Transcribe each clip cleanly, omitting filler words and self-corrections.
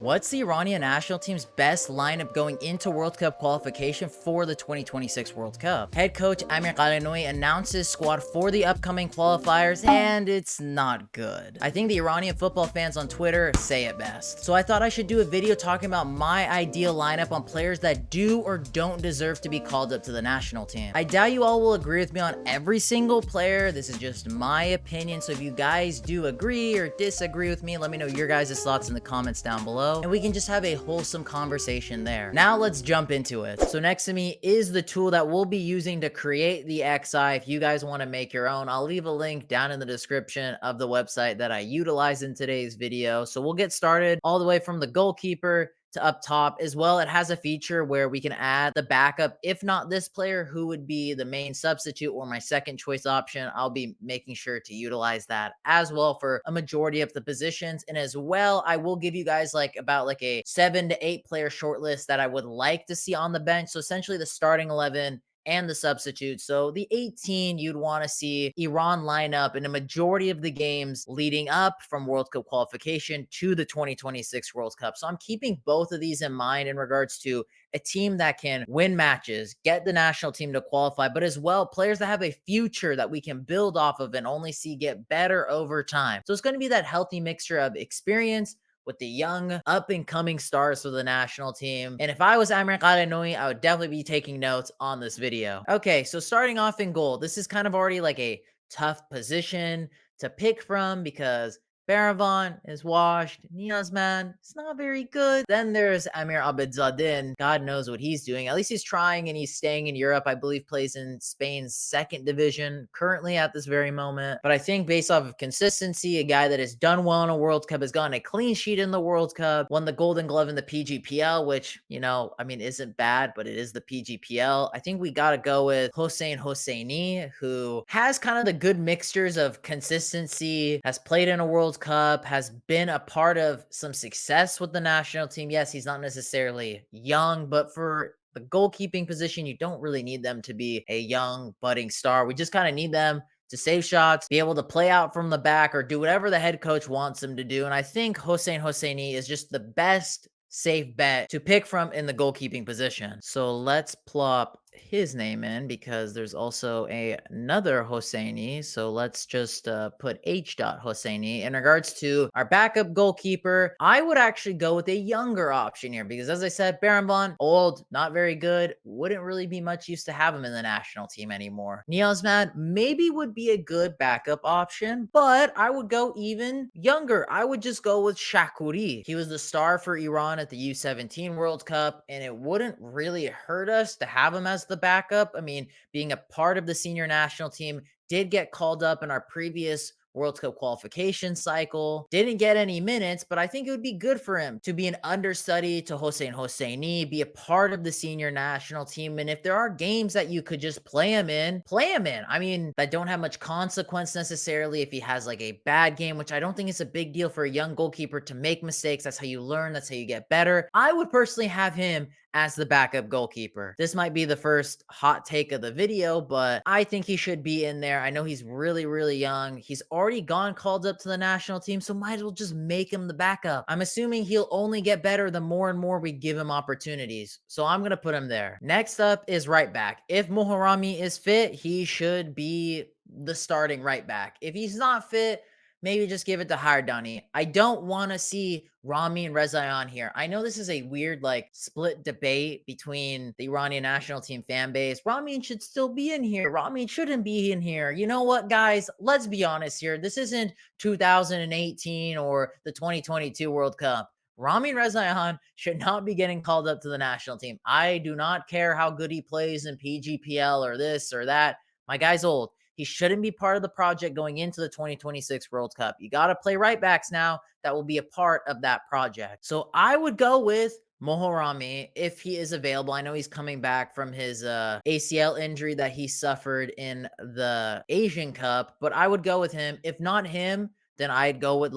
What's the Iranian national team's best lineup going into World Cup qualification for the 2026 World Cup? Head coach Amir Qalanui announces squad for the upcoming qualifiers, and it's not good. I think the Iranian football fans on Twitter say it best. So I thought I should do a video talking about my ideal lineup on players that do or don't deserve to be called up to the national team. I doubt you all will agree with me on every single player. This is just my opinion. So if you guys do agree or disagree with me, let me know your guys' thoughts in the comments down below, and we can just have a wholesome conversation there. Now let's jump into it. So next to me is the tool that we'll be using to create the XI. If you guys want to make your own, I'll leave a link down in the description of the website that I utilize in today's video. So we'll get started all the way from the goalkeeper to up top. As well, it has a feature where we can add the backup. If not this player, who would be the main substitute or my second choice option? I'll be making sure to utilize that as well for a majority of the positions. And as well, I will give you guys about a 7 to 8 player short list that I would like to see on the bench. So essentially the starting 11 and the substitutes. So the 18, you'd want to see Iran line up in a majority of the games leading up from World Cup qualification to the 2026 World Cup. So I'm keeping both of these in mind in regards to a team that can win matches, get the national team to qualify, but as well players that have a future that we can build off of and only see get better over time. So it's going to be that healthy mixture of experience with the young up and coming stars for the national team. And if I was Amir Qalanui, I would definitely be taking notes on this video. Okay, so starting off in goal, this is kind of already like a tough position to pick from because Baravan is washed. Niazman, it's not very good. Then there's Amir Abedzadeh. God knows what he's doing. At least he's trying and he's staying in Europe. I believe plays in Spain's second division currently at this very moment. But I think based off of consistency, a guy that has done well in a World Cup, has gotten a clean sheet in the World Cup, won the Golden Glove in the PGPL, which, isn't bad, but it is the PGPL. I think we got to go with Hossein Hosseini, who has kind of the good mixtures of consistency, has played in a World Cup, has been a part of some success with the national team. Yes, he's not necessarily young, but for the goalkeeping position, you don't really need them to be a young budding star. We just kind of need them to save shots, be able to play out from the back, or do whatever the head coach wants them to do. And I think Hossein Hosseini is just the best safe bet to pick from in the goalkeeping position. So let's plop his name in because there's also another Hosseini. So let's just put H. Hosseini. In regards to our backup goalkeeper, I would actually go with a younger option here because, as I said, Baravan, old, not very good, wouldn't really be much use to have him in the national team anymore. Niazman maybe would be a good backup option, but I would go even younger. I would just go with Shakuri. He was the star for Iran at the U17 World Cup, and it wouldn't really hurt us to have him as the backup. I mean, being a part of the senior national team, did get called up in our previous World Cup qualification cycle. Didn't get any minutes, but I think it would be good for him to be an understudy to Hossein Hosseini, be a part of the senior national team. And if there are games that you could just play him in, play him in. I mean, that don't have much consequence necessarily if he has like a bad game, which I don't think is a big deal for a young goalkeeper to make mistakes. That's how you learn. That's how you get better. I would personally have him as the backup goalkeeper. This might be the first hot take of the video, but I think he should be in there. I know he's really, really young. He's already gone called up to the national team, so might as well just make him the backup. I'm assuming he'll only get better the more and more we give him opportunities. So I'm going to put him there. Next up is right back. If Moharami is fit, he should be the starting right back. If he's not fit, maybe just give it to Hardani. I don't want to see Rami and Rezaian here. I know this is a weird, split debate between the Iranian national team fan base. Rami should still be in here. Rami shouldn't be in here. You know what, guys? Let's be honest here. This isn't 2018 or the 2022 World Cup. Rami Rezaian should not be getting called up to the national team. I do not care how good he plays in PGPL or this or that. My guy's old. He shouldn't be part of the project going into the 2026 World Cup. You got to play right backs now that will be a part of that project. So I would go with Moharami if he is available. I know he's coming back from his ACL injury that he suffered in the Asian Cup, but I would go with him. If not him, then I'd go with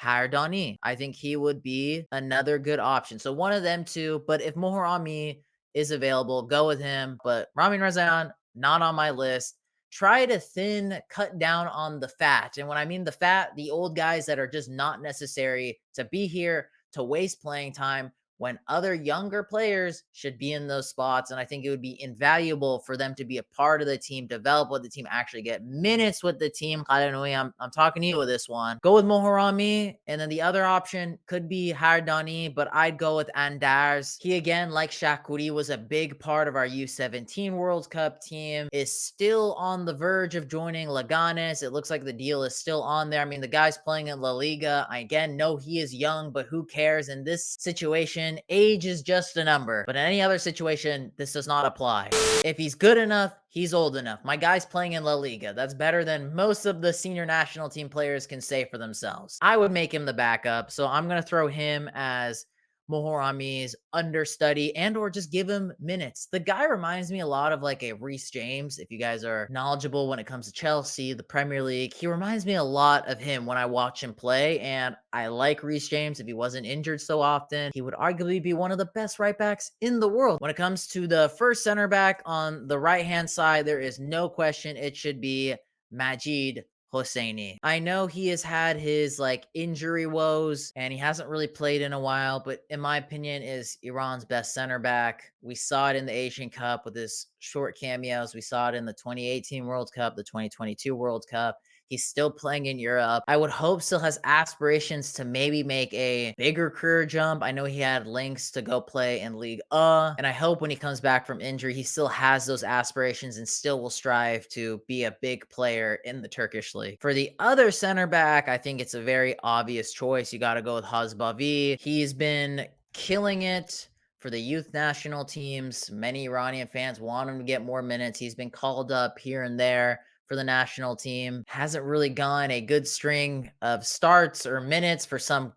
Hardani. I think he would be another good option. So one of them two, but if Moharami is available, go with him. But Ramin Rezaian, not on my list. Try to cut down on the fat. And when I mean the fat, the old guys that are just not necessary to be here. to waste playing time when other younger players should be in those spots. And I think it would be invaluable for them to be a part of the team, develop with the team, actually get minutes with the team. I'm talking to you with this one. Go with Moharami. And then the other option could be Hardani, but I'd go with Andars. He, again, like Shakuri, was a big part of our U17 World Cup team, is still on the verge of joining Leganes. It looks like the deal is still on there. I mean, the guy's playing in La Liga. I, again, know he is young, but who cares? In this situation, age is just a number. But in any other situation, this does not apply. If he's good enough, he's old enough. My guy's playing in La Liga. That's better than most of the senior national team players can say for themselves. I would make him the backup, so I'm going to throw him as Moharami's understudy and or just give him minutes. The guy reminds me a lot of like a Reece James. If you guys are knowledgeable when it comes to Chelsea, the Premier League, he reminds me a lot of him when I watch him play. And I like Reece James. If he wasn't injured so often, he would arguably be one of the best right backs in the world. When it comes to the first center back on the right hand side, there is no question it should be Majid Hosseini. I know he has had his like injury woes and he hasn't really played in a while, but in my opinion is Iran's best center back. We saw it in the Asian Cup with his short cameos. We saw it in the 2018 World Cup, the 2022 World Cup. He's still playing in Europe. I would hope still has aspirations to maybe make a bigger career jump. I know he had links to go play in League A, and I hope when he comes back from injury, he still has those aspirations and still will strive to be a big player in the Turkish league. For the other center back, I think it's a very obvious choice. You got to go with Hazbavi. He's been killing it for the youth national teams. Many Iranian fans want him to get more minutes. He's been called up here and there for the national team. Hasn't really gone a good string of starts or minutes for some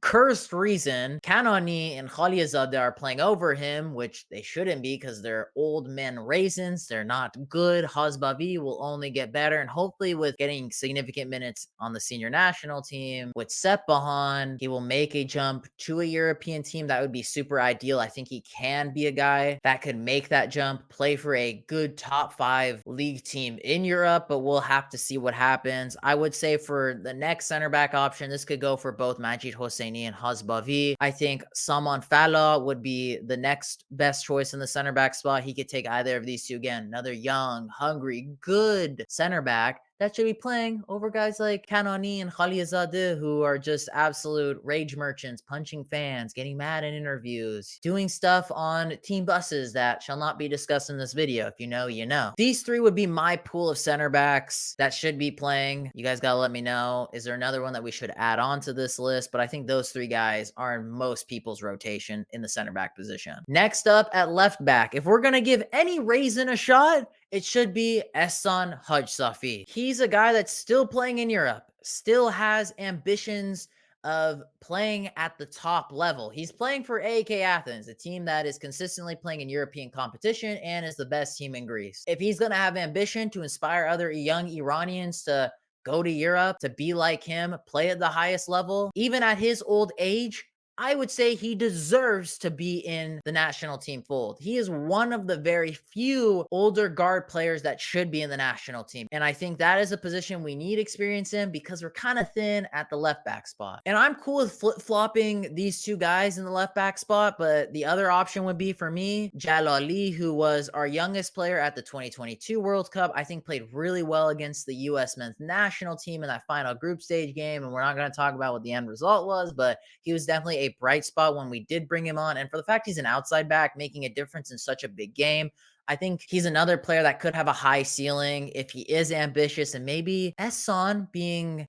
cursed reason. Kanani and Khalilzadeh are playing over him, which they shouldn't be because they're old men raisins. They're not good. Hazbavi will only get better, and hopefully with getting significant minutes on the senior national team with Sepahan, he will make a jump to a European team. That would be super ideal. I think he can be a guy that could make that jump, play for a good top 5 league team in Europe, but we'll have to see what happens. I would say for the next center back option, this could go for both Majid Hosseini and Hazbavi. I think Saman Fala would be the next best choice in the center back spot. He could take either of these two. Again, another young, hungry, good center back that should be playing over guys like Kanani and Khalilzadeh, who are just absolute rage merchants, punching fans, getting mad in interviews, doing stuff on team buses that shall not be discussed in this video. If you know, you know. These three would be my pool of center backs that should be playing. You guys gotta let me know. Is there another one that we should add on to this list? But I think those three guys are in most people's rotation in the center back position. Next up at left back, if we're gonna give any raisin a shot, it should be Ehsan Hajsafi. He's a guy that's still playing in Europe, still has ambitions of playing at the top level. He's playing for AEK Athens, a team that is consistently playing in European competition and is the best team in Greece. If he's going to have ambition to inspire other young Iranians to go to Europe, to be like him, play at the highest level, even at his old age, I would say he deserves to be in the national team fold. He is one of the very few older guard players that should be in the national team. And I think that is a position we need experience in because we're kind of thin at the left back spot. And I'm cool with flip-flopping these two guys in the left back spot, but the other option would be for me, Jalali, who was our youngest player at the 2022 World Cup. I think played really well against the U.S. men's national team in that final group stage game. And we're not going to talk about what the end result was, but he was definitely a bright spot when we did bring him on. And for the fact he's an outside back making a difference in such a big game, I think he's another player that could have a high ceiling if he is ambitious. And maybe Ehsan being,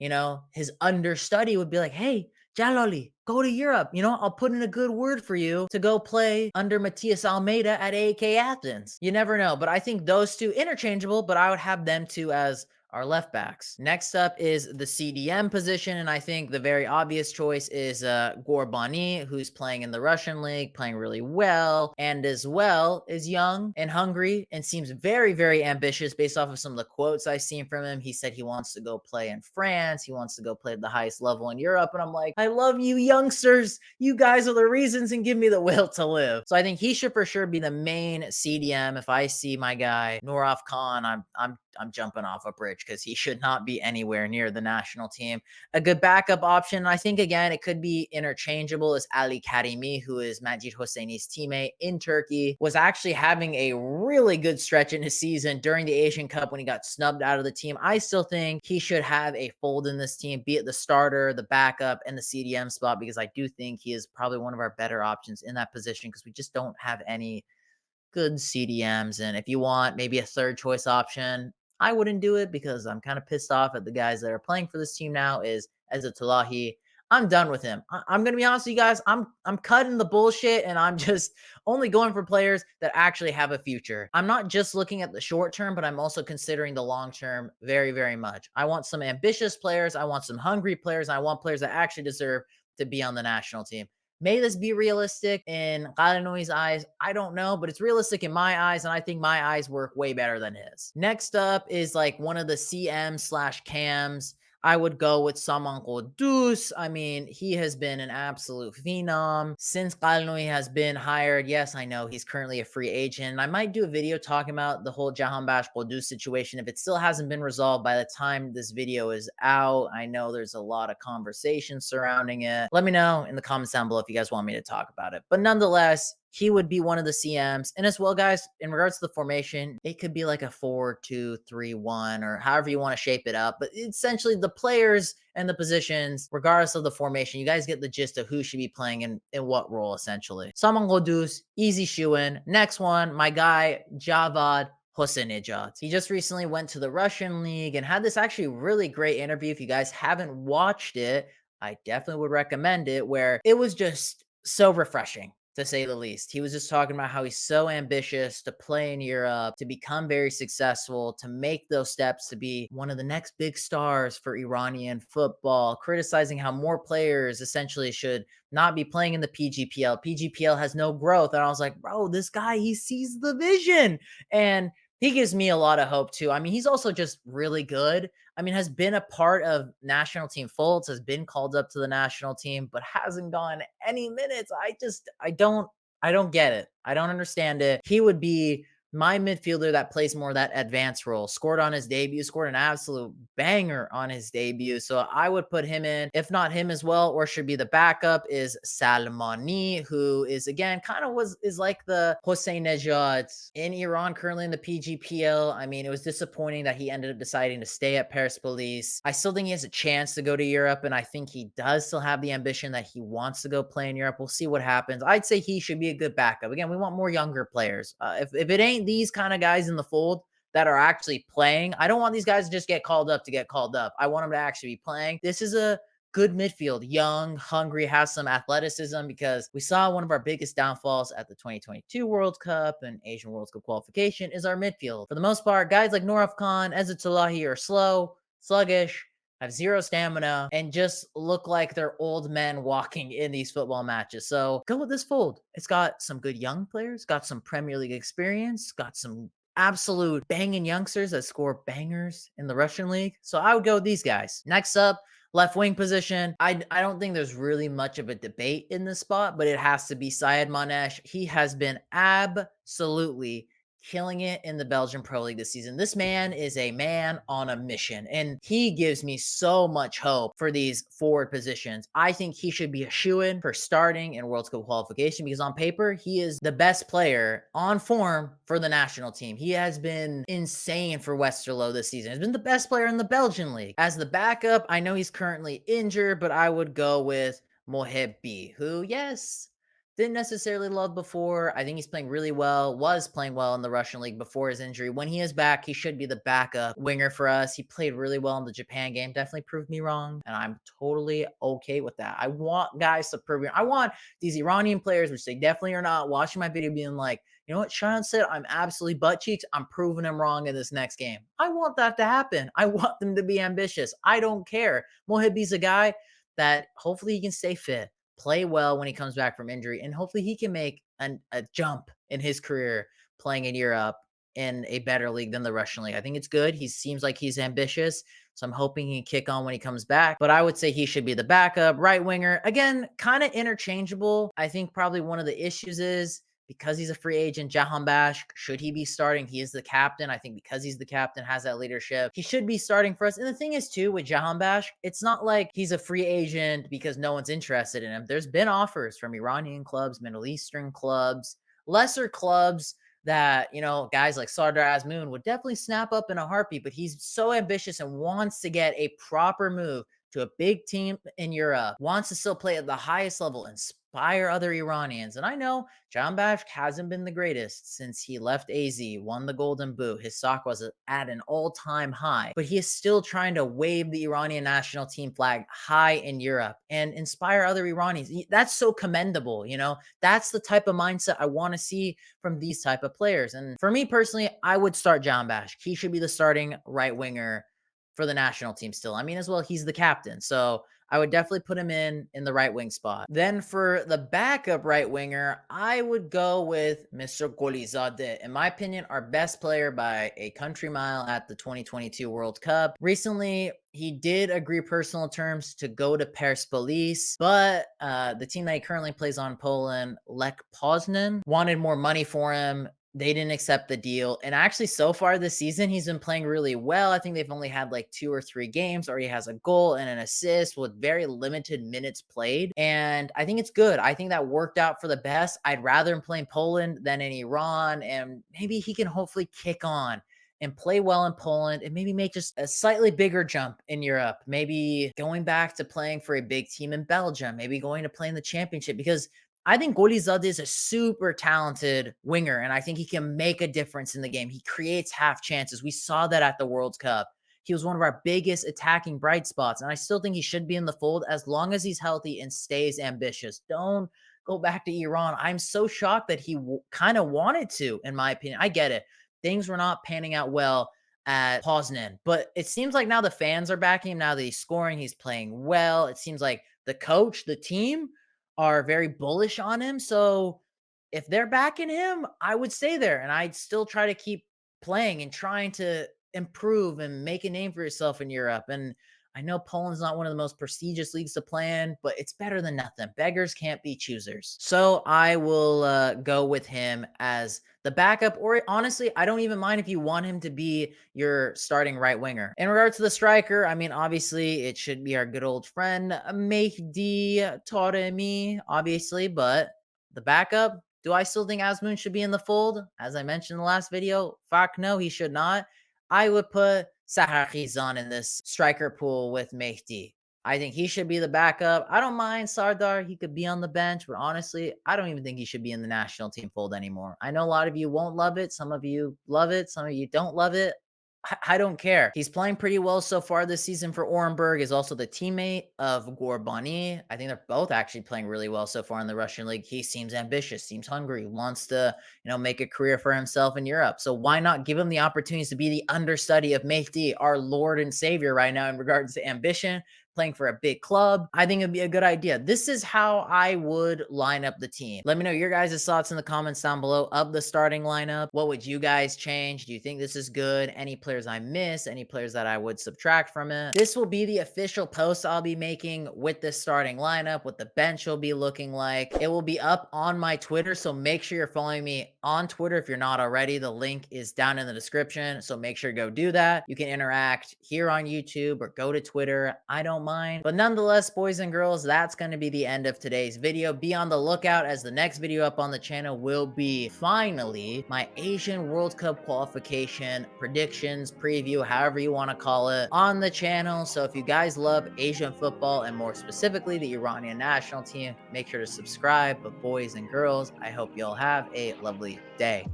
his understudy would be like, hey, Jalali, go to Europe. I'll put in a good word for you to go play under Matias Almeida at AEK Athens. You never know. But I think those two interchangeable, but I would have them two as our left backs. Next up is the CDM position, and I think the very obvious choice is Gorbani, who's playing in the Russian league, playing really well, and as well is young and hungry and seems very, very ambitious based off of some of the quotes I've seen from him. He said he wants to go play in France. He wants to go play at the highest level in Europe, and I'm like, I love you youngsters. You guys are the reasons and give me the will to live. So I think he should for sure be the main CDM. If I see my guy, Nouraf Khan, I'm I'm jumping off a bridge because he should not be anywhere near the national team. A good backup option, I think, again, it could be interchangeable, is Ali Karimi, who is Majid Hosseini's teammate in Turkey, was actually having a really good stretch in his season during the Asian Cup when he got snubbed out of the team. I still think he should have a fold in this team, be it the starter, the backup, and the CDM spot, because I do think he is probably one of our better options in that position because we just don't have any good CDMs. And if you want maybe a third choice option, I wouldn't do it because I'm kind of pissed off at the guys that are playing for this team now is Ezatolahi. I'm done with him. I'm gonna be honest with you guys. I'm cutting the bullshit and I'm just only going for players that actually have a future. I'm not just looking at the short term, but I'm also considering the long term very, very much. I want some ambitious players. I want some hungry players. I want players that actually deserve to be on the national team. May this be realistic in Kalanoi's eyes? I don't know, but it's realistic in my eyes, and I think my eyes work way better than his. Next up is like one of the CM slash cams. I would go with Saman Kudus. I mean, he has been an absolute phenom since Kalanoy has been hired. Yes, I know he's currently a free agent. I might do a video talking about the whole Jahanbash Kudus situation if it still hasn't been resolved by the time this video is out. I know there's a lot of conversation surrounding it. Let me know in the comments down below if you guys want me to talk about it. But nonetheless, he would be one of the CMs. And as well, guys, in regards to the formation, it could be like a 4-2-3-1 or however you want to shape it up. But essentially, the players and the positions, regardless of the formation, you guys get the gist of who should be playing in what role, essentially. Saman Godus, easy shoe-in. Next one, my guy, Javad Hosseinidzad. He just recently went to the Russian league and had this actually really great interview. If you guys haven't watched it, I definitely would recommend it, where it was just so refreshing, to say the least. He was just talking about how he's so ambitious to play in Europe, to become very successful, to make those steps to be one of the next big stars for Iranian football, criticizing how more players essentially should not be playing in the PGPL. PGPL has no growth. And I was like, bro, this guy, he sees the vision. And he gives me a lot of hope too. I mean, he's also just really good. I mean, has been a part of national team folds, has been called up to the national team, but hasn't gone any minutes. I don't get it. I don't understand it. He would be my midfielder that plays more that advanced role. Scored on his debut, scored an absolute banger on his debut. So I would put him in. If not him as well, or should be the backup, is Salmani, who is again kind of is like the Hosseinidzad in Iran currently in the PGPL. I mean, it was disappointing that he ended up deciding to stay at Persepolis. I still think he has a chance to go to Europe, and I think he does still have the ambition that he wants to go play in Europe. We'll see what happens. I'd say he should be a good backup. Again, we want more younger players. If it ain't these kind of guys in the fold that are actually playing, I don't want these guys to just get called up to get called up. I want them to actually be playing. This is a good midfield, young, hungry, has some athleticism, because we saw one of our biggest downfalls at the 2022 World Cup and Asian World Cup qualification is our midfield. For the most part, guys like Noraf Khan, Ezatolahi are slow, sluggish, have zero stamina, and just look like they're old men walking in these football matches. So go with this fold. It's got some good young players, got some Premier League experience, got some absolute banging youngsters that score bangers in the Russian league. So I would go with these guys. Next up, left wing position. I don't think there's really much of a debate in this spot, but it has to be Syed Manesh. He has been absolutely killing it in the Belgian Pro League this season. This man is a man on a mission, and he gives me so much hope for these forward positions. I think he should be a shoo-in for starting in World Cup qualification, because on paper, he is the best player on form for the national team. He has been insane for Westerlo this season. He's been the best player in the Belgian league. As the backup, I know he's currently injured, but I would go with Mohebbi, who, yes, didn't necessarily love before. I think he's playing really well, was playing well in the Russian league before his injury. When he is back, he should be the backup winger for us. He played really well in the Japan game, definitely proved me wrong, and I'm totally okay with that. I want guys to prove me. I want these Iranian players, which they definitely are not, watching my video being like, you know what, Sean said, I'm absolutely butt cheeks. I'm proving him wrong in this next game. I want that to happen. I want them to be ambitious. I don't care. Mohibbi's a guy that hopefully he can stay fit, play well when he comes back from injury, and hopefully he can make a jump in his career playing in Europe in a better league than the Russian league. I think it's good. He seems like he's ambitious, so I'm hoping he can kick on when he comes back. But I would say he should be the backup right winger. Again, kind of interchangeable. I think probably one of the issues is because he's a free agent, Jahanbash, should he be starting? He is the captain. I think because he's the captain, has that leadership, he should be starting for us. And the thing is, too, with Jahanbash, it's not like he's a free agent because no one's interested in him. There's been offers from Iranian clubs, Middle Eastern clubs, lesser clubs that, guys like Sardar Azmoun would definitely snap up in a heartbeat, but he's so ambitious and wants to get a proper move to a big team in Europe, wants to still play at the highest level, inspire other Iranians. And I know John Bash hasn't been the greatest since he left AZ, won the Golden Boot. His stock was at an all-time high, but he is still trying to wave the Iranian national team flag high in Europe and inspire other Iranians. That's so commendable, That's the type of mindset I want to see from these type of players. And for me personally, I would start John Bash. He should be the starting right winger for the national team still. I mean, as well, he's the captain. So I would definitely put him in the right wing spot. Then for the backup right winger, I would go with Mr. Golizadeh. In my opinion, our best player by a country mile at the 2022 World Cup. Recently, he did agree personal terms to go to Persepolis, but the team that he currently plays on, Poland, Lech Poznan, wanted more money for him. They didn't accept the deal. And actually, so far this season, he's been playing really well. I think they've only had like 2 or 3 games, or he has a goal and an assist with very limited minutes played. And I think it's good. I think that worked out for the best. I'd rather him play in Poland than in Iran. And maybe he can hopefully kick on and play well in Poland and maybe make just a slightly bigger jump in Europe. Maybe going back to playing for a big team in Belgium, maybe going to play in the championship, because I think Golizadeh is a super talented winger, and I think he can make a difference in the game. He creates half chances. We saw that at the World Cup. He was one of our biggest attacking bright spots, and I still think he should be in the fold as long as he's healthy and stays ambitious. Don't go back to Iran. I'm so shocked that he kind of wanted to, in my opinion. I get it. Things were not panning out well at Poznan, but it seems like now the fans are backing him. Now that he's scoring, he's playing well. It seems like the coach, the team, are very bullish on him. So if they're backing him, I would stay there and I'd still try to keep playing and trying to improve and make a name for yourself in Europe. And I know Poland's not one of the most prestigious leagues to play in, but it's better than nothing. Beggars can't be choosers. So I will go with him as the backup, or honestly, I don't even mind if you want him to be your starting right winger. In regards to the striker, I mean, obviously, it should be our good old friend, Mehdi Taremi, obviously, but the backup, do I still think Azmoun should be in the fold? As I mentioned in the last video, fuck no, he should not. I would put Sahar Khizan in this striker pool with Mehdi. I think he should be the backup. I don't mind Sardar. He could be on the bench, but honestly, I don't even think he should be in the national team fold anymore. I know a lot of you won't love it. Some of you love it. Some of you don't love it. I don't care. He's playing pretty well so far this season for Orenburg. Is also the teammate of Gorbani. I think they're both actually playing really well so far in the Russian league. He seems ambitious, seems hungry, wants to, make a career for himself in Europe. So why not give him the opportunities to be the understudy of Mehdi, our Lord and Savior right now in regards to ambition, playing for a big club? I think it'd be a good idea. This is how I would line up the team. Let me know your guys' thoughts in the comments down below of the starting lineup. What would you guys change? Do you think this is good? Any players I miss? Any players that I would subtract from it? This will be the official post I'll be making with this starting lineup, what the bench will be looking like. It will be up on my Twitter, so make sure you're following me on Twitter if you're not already. The link is down in the description, so make sure to go do that. You can interact here on YouTube or go to Twitter. I don't mind. But nonetheless, boys and girls, that's going to be the end of today's video. Be on the lookout as the next video up on the channel will be finally my Asian World Cup qualification predictions, preview, however you want to call it, on the channel. So if you guys love Asian football and more specifically the Iranian national team, make sure to subscribe. But boys and girls, I hope you'll have a lovely day.